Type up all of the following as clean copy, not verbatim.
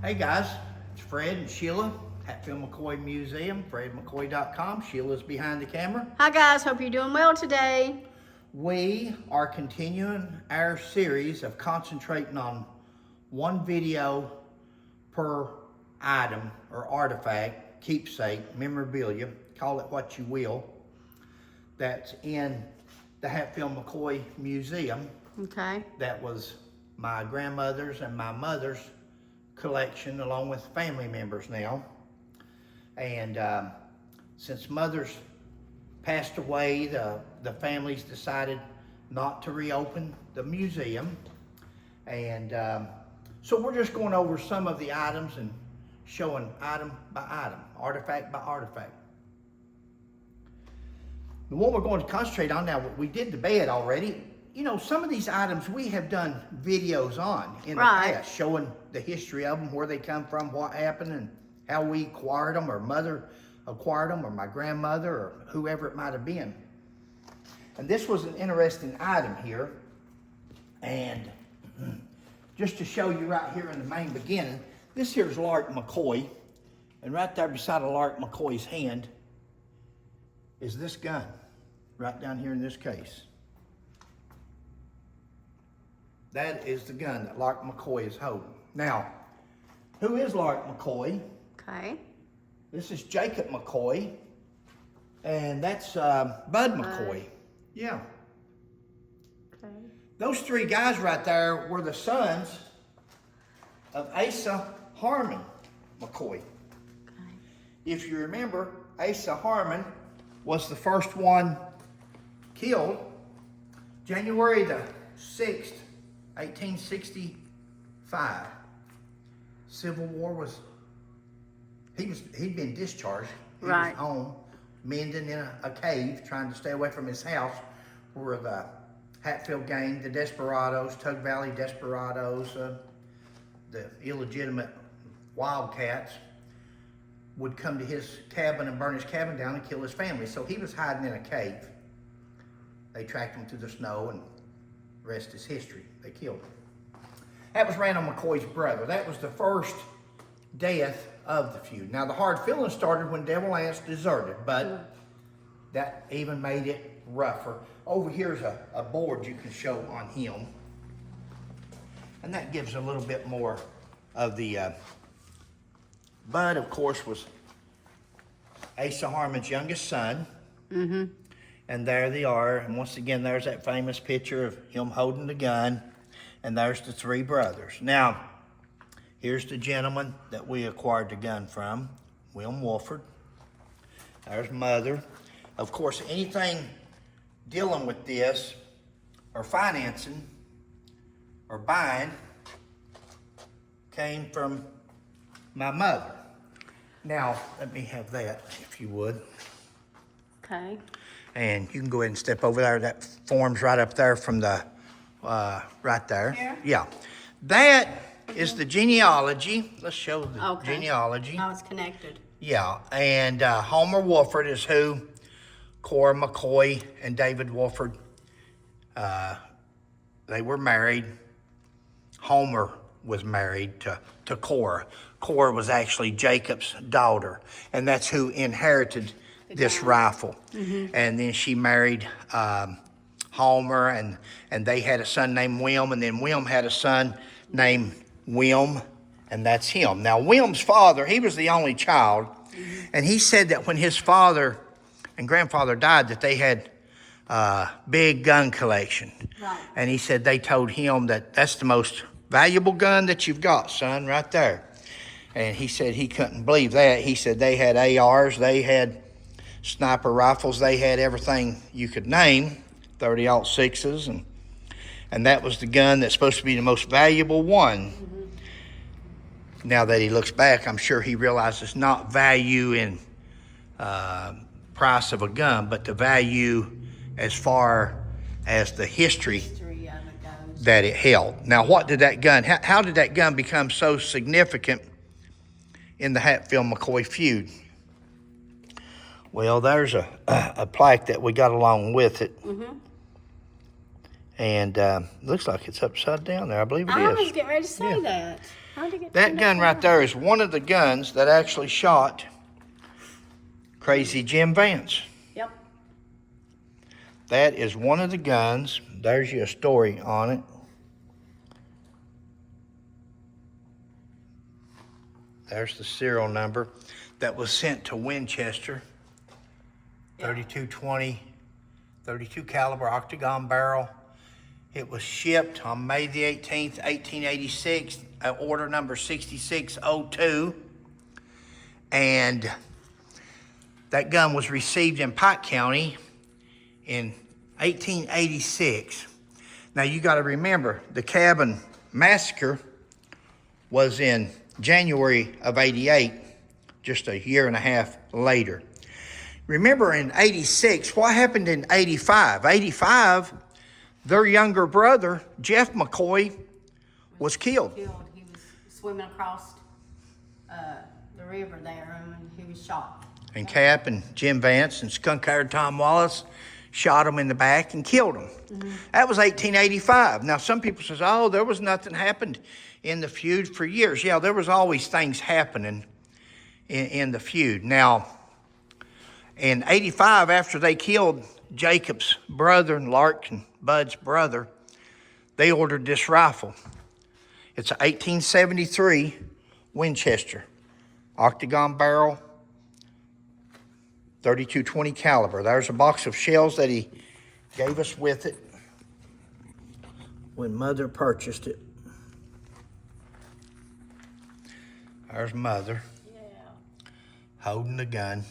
Hey guys, it's Fred and Sheila, Hatfield McCoy Museum, fredmccoy.com. Sheila's behind the camera. Hi guys, hope you're doing well today. We are continuing our series of concentrating on one video per item or artifact, keepsake, memorabilia, call it what you will, that's in the Hatfield McCoy Museum. Okay. That was my grandmother's and my mother's collection, along with family members now. And since mother's passed away, the families decided not to reopen the museum. And so we're just going over some of the items and showing item by item, artifact by artifact. The one we're going to concentrate on now, we did the bed already. You know, some of these items we have done videos on in the past, showing the history of them, where they come from, what happened, and how we acquired them, or mother acquired them, or my grandmother, or whoever it might have been. And this was an interesting item here. And just to show you right here in the main beginning, this here's Lark McCoy. And right there beside of Lark McCoy's hand is this gun, right down here in this case. That is the gun that Lark McCoy is holding. Now, who is Lark McCoy? Okay. This is Jacob McCoy, and that's Bud McCoy. Yeah. Okay. Those three guys right there were the sons of Asa Harmon McCoy. Okay. If you remember, Asa Harmon was the first one killed January the 6th, 1865. Civil War was, he'd been discharged. He was home, mending in a cave, trying to stay away from his house, where the Hatfield gang, the Desperados, Tug Valley Desperados, the illegitimate Wildcats, would come to his cabin and burn his cabin down and kill his family. So he was hiding in a cave. They tracked him through the snow, and the rest is history. They killed him. That was Randall McCoy's brother. That was the first death of the feud. Now, the hard feeling started when Devil Lance deserted, but that even made it rougher. Over here's a board you can show on him. And that gives a little bit more of the... Bud, of course, was Asa Harmon's youngest son. Mm-hmm. And there they are. And once again, there's that famous picture of him holding the gun. And there's the three brothers. Now, here's the gentleman that we acquired the gun from, William Wolford. There's mother. Of course, anything dealing with this, or financing, or buying, came from my mother. Now, let me have that, if you would. Okay. And you can go ahead and step over there. That form's right up there from the, right there. Here? Yeah. That is the genealogy. Let's show the genealogy. How it's connected. Yeah, and Homer Wolford is who Cora McCoy and David Wolford, they were married. Homer was married to Cora. Cora was actually Jacob's daughter, and that's who inherited this rifle. Mm-hmm. And then she married Homer, and they had a son named William, and then William had a son named William, and that's him. Now, William's father, he was the only child, and he said that when his father and grandfather died, that they had a big gun collection. Right. And he said they told him that that's the most valuable gun that you've got, son, right there. And he said he couldn't believe that. He said they had ARs, they had sniper rifles, they had everything you could name, 30-06s, and that was the gun that's supposed to be the most valuable one. Mm-hmm. Now that he looks back, I'm sure he realizes not value in price of a gun, but the value as far as the history that it held. Now, what did that gun, how did that gun become so significant in the Hatfield McCoy feud? Well, there's a plaque that we got along with it. Mm-hmm. And looks like it's upside down there. I believe it is. I was getting ready to say that. How'd you get That turned gun upside right down? there is one of the guns that actually shot Crazy Jim Vance. Yep. That is one of the guns. There's your story on it. There's the serial number that was sent to Winchester. 3220, 32 caliber octagon barrel. It was shipped on May the 18th, 1886, order number 6602. And that gun was received in Pike County in 1886. Now you got to remember, the cabin massacre was in January of 88, just a year and a half later. Remember in 86, what happened in 85? 85, their younger brother, Jeff McCoy, was killed. He was swimming across the river there, and he was shot. And Cap and Jim Vance and skunk-haired Tom Wallace shot him in the back and killed him. That was 1885. Now, some people says, oh, there was nothing happened in the feud for years. Yeah, there was always things happening in the feud. Now, in 85, after they killed Jacob's brother and Lark and Bud's brother, they ordered this rifle. It's a 1873 Winchester, octagon barrel, 3220 caliber. There's a box of shells that he gave us with it when Mother purchased it. There's Mother. Yeah. Holding the gun.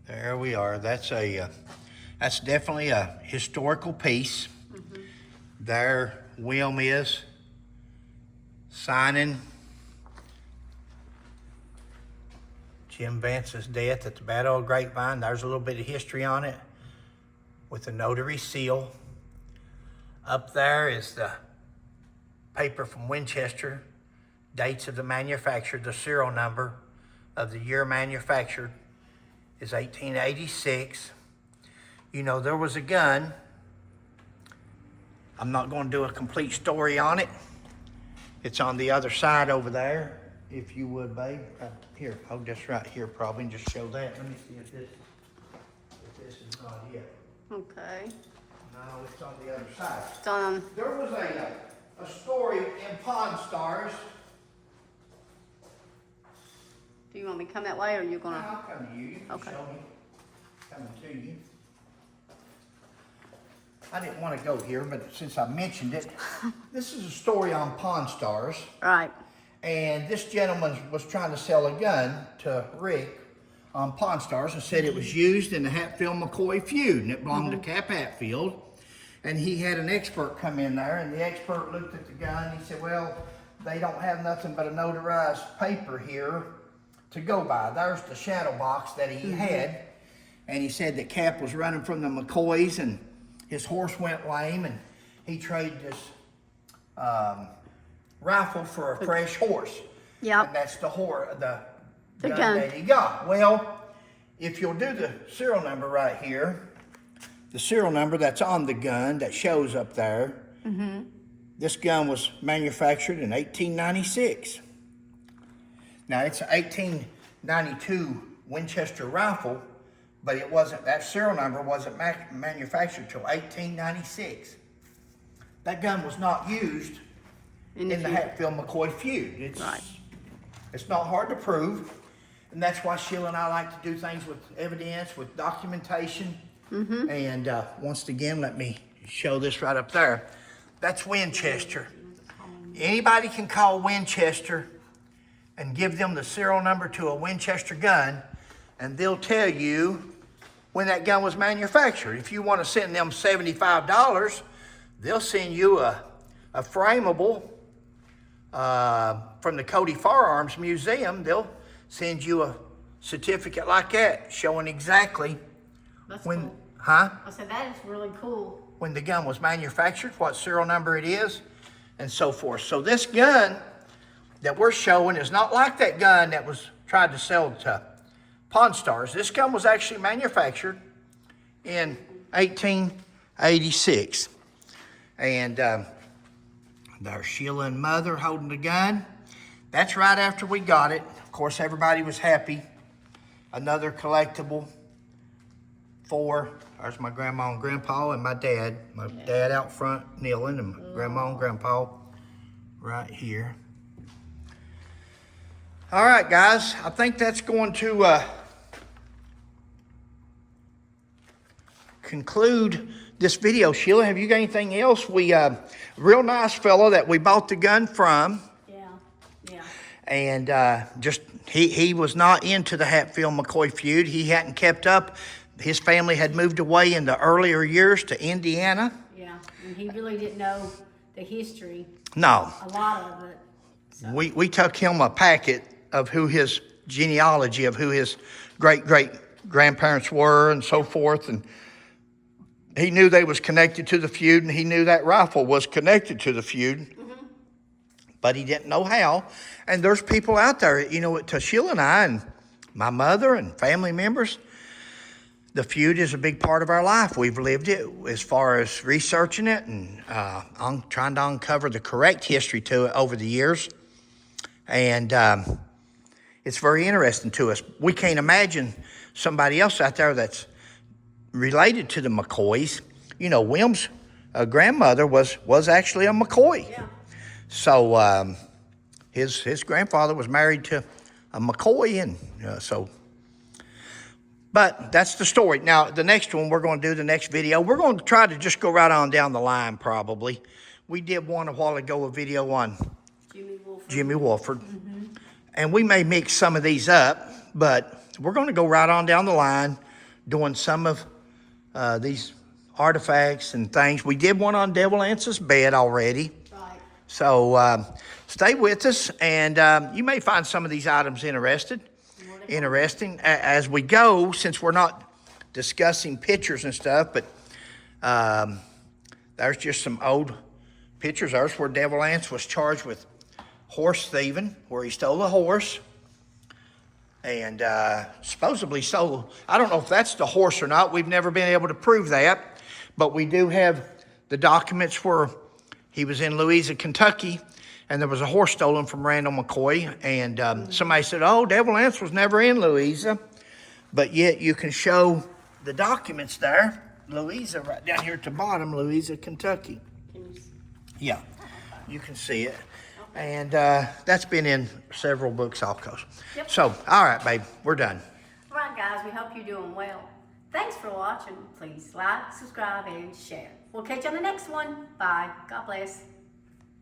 There we are. That's definitely a historical piece. There Wilm is signing Jim Vance's death at the Battle of Grapevine. There's a little bit of history on it with the notary seal. Up there is the paper from Winchester, dates of the manufacture, the serial number of the year manufactured is 1886. You know, there was a gun. I'm not going to do a complete story on it. It's on the other side over there, if you would, babe. Here, hold this right here probably and just show that. Let me see if this is not it. Okay. No, it's on the other side. It's on. There was a story in Pawn Stars. Do you want me to come that way, or are you gonna? I'll come to you. You can Okay. show me. Coming to you. I didn't want to go here, but since I mentioned it, this is a story on Pawn Stars. Right. And this gentleman was trying to sell a gun to Rick on Pawn Stars and said it was used in the Hatfield-McCoy feud, and it belonged to Cap Hatfield. And he had an expert come in there, and the expert looked at the gun, and he said, well, they don't have nothing but a notarized paper here to go by. There's the shadow box that he had, and he said that Cap was running from the McCoys, and his horse went lame, and he traded this rifle for a fresh horse. Yep. And that's the The gun gun. that he got. Well, if you'll do the serial number right here, the serial number that's on the gun that shows up there, this gun was manufactured in 1896. Now, it's an 1892 Winchester rifle, but it wasn't, that serial number wasn't manufactured till 1896. That gun was not used in the feud. Hatfield-McCoy feud. Right. It's not hard to prove, and that's why Sheila and I like to do things with evidence, with documentation. And once again, let me show this right up there. That's Winchester. Anybody can call Winchester and give them the serial number to a Winchester gun, and they'll tell you when that gun was manufactured. If you want to send them $75, they'll send you a frameable from the Cody Firearms Museum. They'll send you a certificate like that showing exactly That's when, cool. huh? I said that is really cool. When the gun was manufactured, what serial number it is, and so forth. So this gun that we're showing is not like that gun that was tried to sell to Pawn Stars. This gun was actually manufactured in 18 86. And there's Sheila and Mother holding the gun. That's right after we got it. Of course, everybody was happy. Another collectible for, there's my grandma and grandpa and my dad. My dad out front kneeling, and my grandma and grandpa right here. All right, guys, I think that's going to conclude this video. Sheila, have you got anything else? We, real nice fellow that we bought the gun from. Yeah. And just, he was not into the Hatfield-McCoy feud. He hadn't kept up. His family had moved away in the earlier years to Indiana. Yeah, and he really didn't know the history. No. A lot of it. So. We took him a packet of who his genealogy, of who his great-great-grandparents were and so forth. And he knew they was connected to the feud, and he knew that rifle was connected to the feud. Mm-hmm. But he didn't know how. And there's people out there, you know, to Sheila and I and my mother and family members, the feud is a big part of our life. We've lived it as far as researching it and trying to uncover the correct history to it over the years. And it's very interesting to us. We can't imagine somebody else out there that's related to the McCoys. You know, Wilm's grandmother was actually a McCoy. Yeah. So his grandfather was married to a McCoy, and so. But that's the story. Now, the next one we're going to do, the next video, we're going to try to just go right on down the line probably. We did one a while ago, a video on Jimmy Wolford. Mm-hmm. And we may mix some of these up, but we're going to go right on down the line doing some of these artifacts and things. We did one on Devil Ance's bed already. Right. So stay with us, and you may find some of these items interesting as we go, since we're not discussing pictures and stuff. But there's just some old pictures. There's where Devil Ance was charged with horse thieving, where he stole a horse and supposedly stole. I don't know if that's the horse or not. We've never been able to prove that, but we do have the documents where he was in Louisa, Kentucky, and there was a horse stolen from Randall McCoy. And somebody said, oh, Devil Ance was never in Louisa. But yet you can show the documents there. Louisa, right down here at the bottom, Louisa, Kentucky. Yeah, you can see it. And that's been in several books also. Yep. So, all right, babe, we're done. All right, guys, we hope you're doing well. Thanks for watching. Please like, subscribe, and share. We'll catch you on the next one. Bye. God bless.